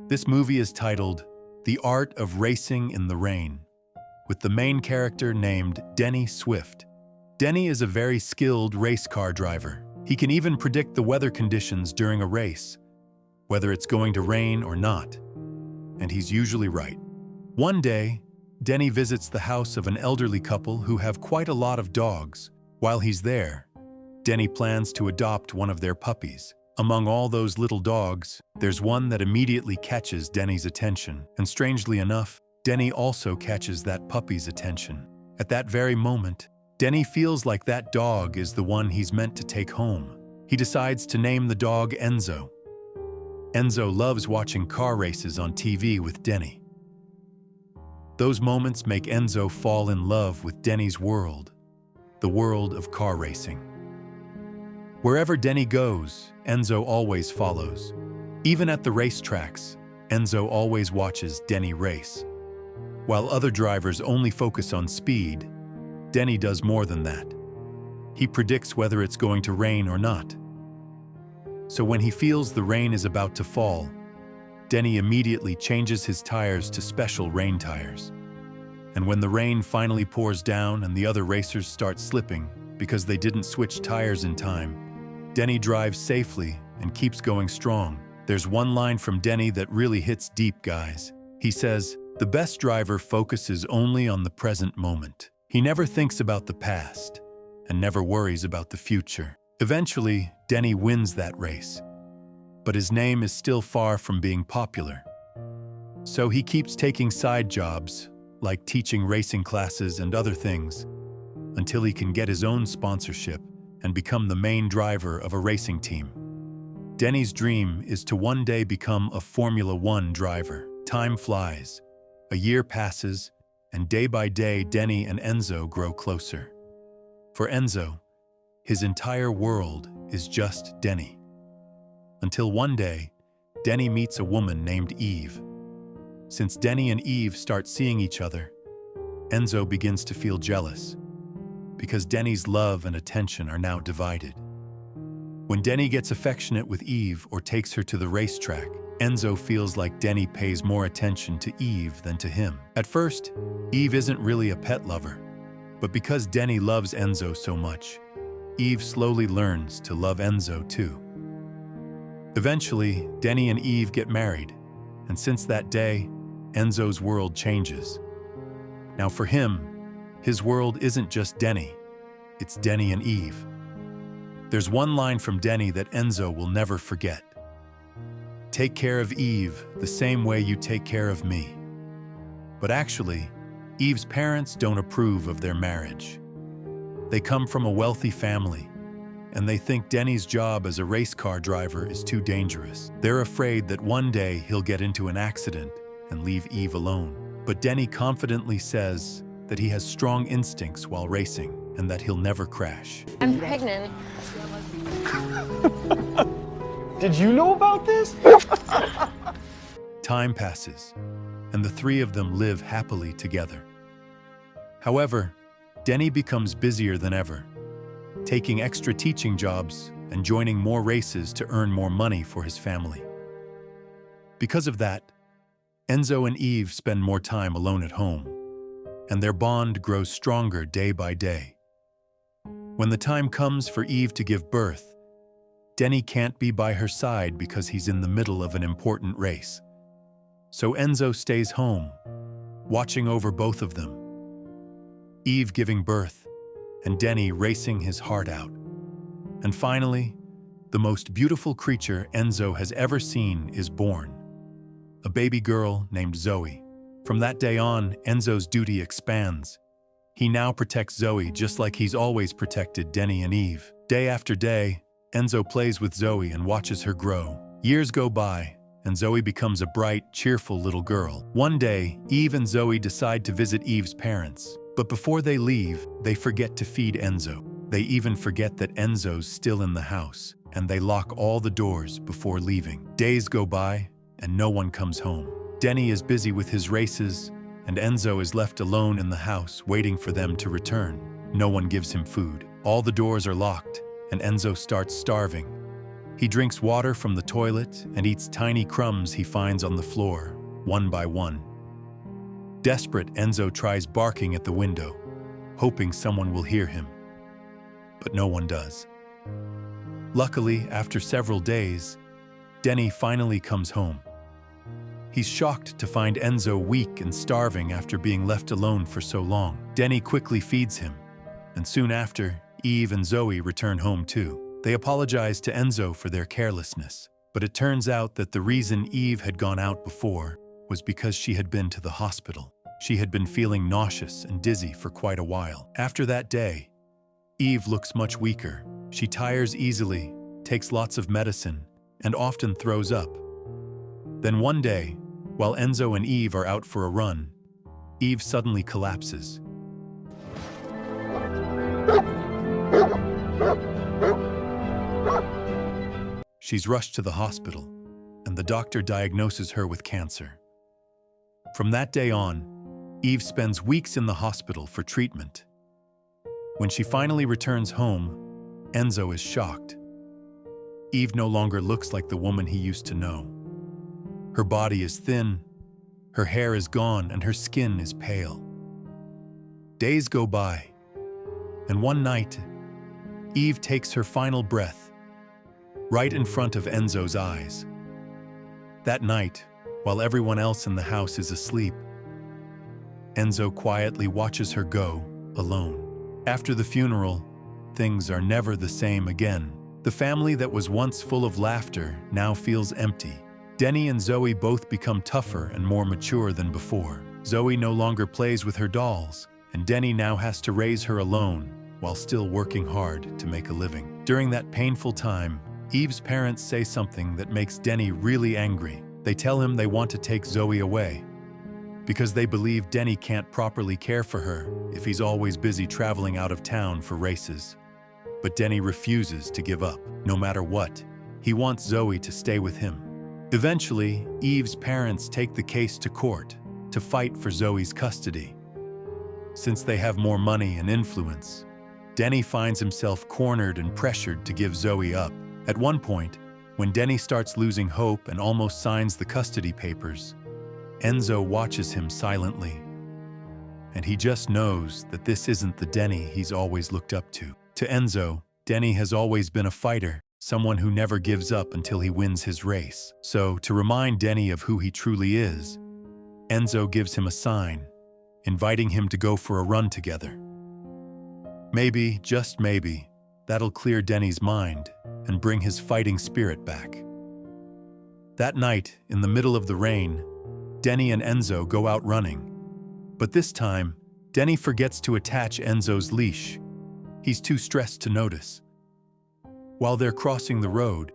This movie is titled The Art of Racing in the Rain, with the main character named Denny Swift. Denny is a very skilled race car driver. He can even predict the weather conditions during a race, whether it's going to rain or not, and he's usually right. One day, Denny visits the house of an elderly couple who have quite a lot of dogs. While he's there, Denny plans to adopt one of their puppies. Among all those little dogs, there's one that immediately catches Denny's attention, and strangely enough, Denny also catches that puppy's attention. At that very moment, Denny feels like that dog is the one he's meant to take home. He decides to name the dog Enzo. Enzo loves watching car races on TV with Denny. Those moments make Enzo fall in love with Denny's world, the world of car racing. Wherever Denny goes, Enzo always follows. Even at the racetracks, Enzo always watches Denny race. While other drivers only focus on speed, Denny does more than that. He predicts whether it's going to rain or not. So when he feels the rain is about to fall, Denny immediately changes his tires to special rain tires. And when the rain finally pours down and the other racers start slipping because they didn't switch tires in time, Denny drives safely and keeps going strong. There's one line from Denny that really hits deep, guys. He says, "The best driver focuses only on the present moment. He never thinks about the past and never worries about the future." Eventually, Denny wins that race, but his name is still far from being popular. So he keeps taking side jobs, like teaching racing classes and other things, until he can get his own sponsorship and become the main driver of a racing team. Denny's dream is to one day become a Formula One driver. Time flies. A year passes, and day by day, Denny and Enzo grow closer. For Enzo, his entire world is just Denny. Until one day, Denny meets a woman named Eve. Since Denny and Eve start seeing each other, Enzo begins to feel jealous, because Denny's love and attention are now divided. When Denny gets affectionate with Eve or takes her to the racetrack, Enzo feels like Denny pays more attention to Eve than to him. At first, Eve isn't really a pet lover, but because Denny loves Enzo so much, Eve slowly learns to love Enzo too. Eventually, Denny and Eve get married, and since that day, Enzo's world changes. Now for him, his world isn't just Denny, it's Denny and Eve. There's one line from Denny that Enzo will never forget. "Take care of Eve the same way you take care of me." But actually, Eve's parents don't approve of their marriage. They come from a wealthy family, and they think Denny's job as a race car driver is too dangerous. They're afraid that one day he'll get into an accident and leave Eve alone. But Denny confidently says that he has strong instincts while racing and that he'll never crash. I'm pregnant. Did you know about this? Time passes, and the three of them live happily together. However, Denny becomes busier than ever, taking extra teaching jobs and joining more races to earn more money for his family. Because of that, Enzo and Eve spend more time alone at home, and their bond grows stronger day by day. When the time comes for Eve to give birth, Denny can't be by her side because he's in the middle of an important race. So Enzo stays home, watching over both of them. Eve giving birth, and Denny racing his heart out. And finally, the most beautiful creature Enzo has ever seen is born. A baby girl named Zoe. From that day on, Enzo's duty expands. He now protects Zoe just like he's always protected Denny and Eve. Day after day, Enzo plays with Zoe and watches her grow. Years go by, and Zoe becomes a bright, cheerful little girl. One day, Eve and Zoe decide to visit Eve's parents. But before they leave, they forget to feed Enzo. They even forget that Enzo's still in the house, and they lock all the doors before leaving. Days go by, and no one comes home. Denny is busy with his races, and Enzo is left alone in the house waiting for them to return. No one gives him food. All the doors are locked, and Enzo starts starving. He drinks water from the toilet and eats tiny crumbs he finds on the floor, one by one. Desperate, Enzo tries barking at the window, hoping someone will hear him. But no one does. Luckily, after several days, Denny finally comes home. He's shocked to find Enzo weak and starving after being left alone for so long. Denny quickly feeds him, and soon after, Eve and Zoe return home too. They apologize to Enzo for their carelessness, but it turns out that the reason Eve had gone out before was because she had been to the hospital. She had been feeling nauseous and dizzy for quite a while. After that day, Eve looks much weaker. She tires easily, takes lots of medicine, and often throws up. Then one day, while Enzo and Eve are out for a run, Eve suddenly collapses. She's rushed to the hospital, and the doctor diagnoses her with cancer. From that day on, Eve spends weeks in the hospital for treatment. When she finally returns home, Enzo is shocked. Eve no longer looks like the woman he used to know. Her body is thin, her hair is gone, and her skin is pale. Days go by, and one night, Eve takes her final breath, right in front of Enzo's eyes. That night, while everyone else in the house is asleep, Enzo quietly watches her go, alone. After the funeral, things are never the same again. The family that was once full of laughter now feels empty. Denny and Zoe both become tougher and more mature than before. Zoe no longer plays with her dolls, and Denny now has to raise her alone while still working hard to make a living. During that painful time, Eve's parents say something that makes Denny really angry. They tell him they want to take Zoe away because they believe Denny can't properly care for her if he's always busy traveling out of town for races. But Denny refuses to give up, no matter what. He wants Zoe to stay with him. Eventually, Eve's parents take the case to court to fight for Zoe's custody. Since they have more money and influence, Denny finds himself cornered and pressured to give Zoe up. At one point, when Denny starts losing hope and almost signs the custody papers, Enzo watches him silently. And he just knows that this isn't the Denny he's always looked up to. To Enzo, Denny has always been a fighter, someone who never gives up until he wins his race. So, to remind Denny of who he truly is, Enzo gives him a sign, inviting him to go for a run together. Maybe, just maybe, that'll clear Denny's mind and bring his fighting spirit back. That night, in the middle of the rain, Denny and Enzo go out running. But this time, Denny forgets to attach Enzo's leash. He's too stressed to notice. While they're crossing the road,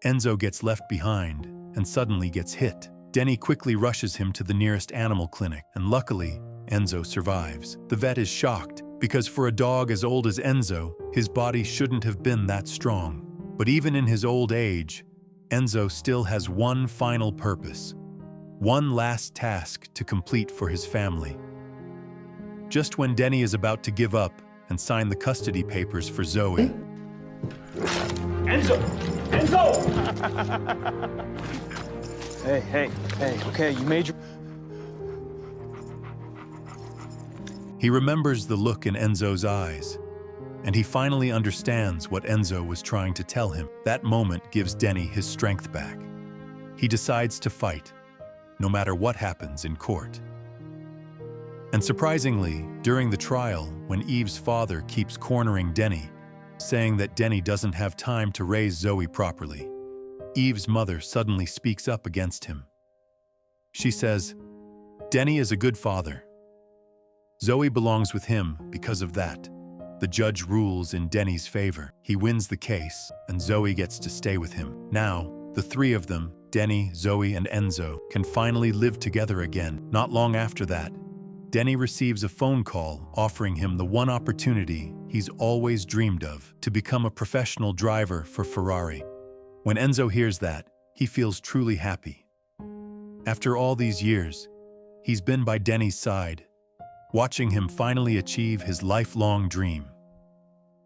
Enzo gets left behind and suddenly gets hit. Denny quickly rushes him to the nearest animal clinic, and luckily, Enzo survives. The vet is shocked because for a dog as old as Enzo, his body shouldn't have been that strong. But even in his old age, Enzo still has one final purpose, one last task to complete for his family. Just when Denny is about to give up and sign the custody papers for Zoe, Enzo! Enzo! Hey, okay, you made your... he remembers the look in Enzo's eyes, and he finally understands what Enzo was trying to tell him. That moment gives Denny his strength back. He decides to fight, no matter what happens in court. And surprisingly, during the trial, when Eve's father keeps cornering Denny, saying that Denny doesn't have time to raise Zoe properly, Eve's mother suddenly speaks up against him. She says, "Denny is a good father. Zoe belongs with him because of that." The judge rules in Denny's favor. He wins the case, and Zoe gets to stay with him. Now, the three of them, Denny, Zoe, and Enzo, can finally live together again. Not long after that, Denny receives a phone call offering him the one opportunity he's always dreamed of, to become a professional driver for Ferrari. When Enzo hears that, he feels truly happy. After all these years, he's been by Denny's side, watching him finally achieve his lifelong dream.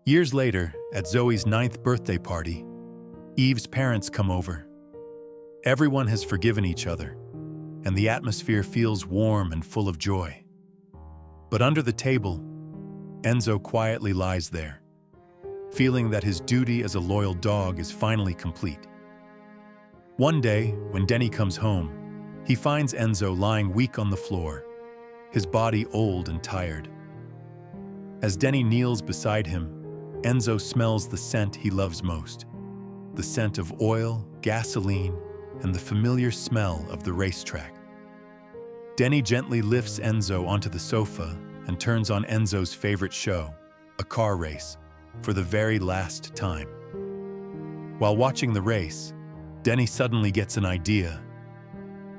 Years later, at Zoe's 9th birthday party, Eve's parents come over. Everyone has forgiven each other, and the atmosphere feels warm and full of joy. But under the table, Enzo quietly lies there, feeling that his duty as a loyal dog is finally complete. One day, when Denny comes home, he finds Enzo lying weak on the floor, his body old and tired. As Denny kneels beside him, Enzo smells the scent he loves most, the scent of oil, gasoline, and the familiar smell of the racetrack. Denny gently lifts Enzo onto the sofa and turns on Enzo's favorite show, a car race, for the very last time. While watching the race, Denny suddenly gets an idea.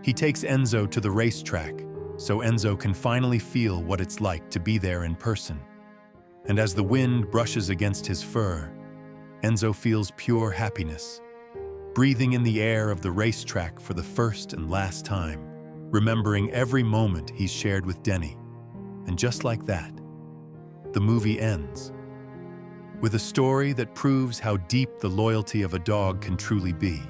He takes Enzo to the racetrack so Enzo can finally feel what it's like to be there in person. And as the wind brushes against his fur, Enzo feels pure happiness, breathing in the air of the racetrack for the first and last time, remembering every moment he's shared with Denny. And just like that, the movie ends, with a story that proves how deep the loyalty of a dog can truly be.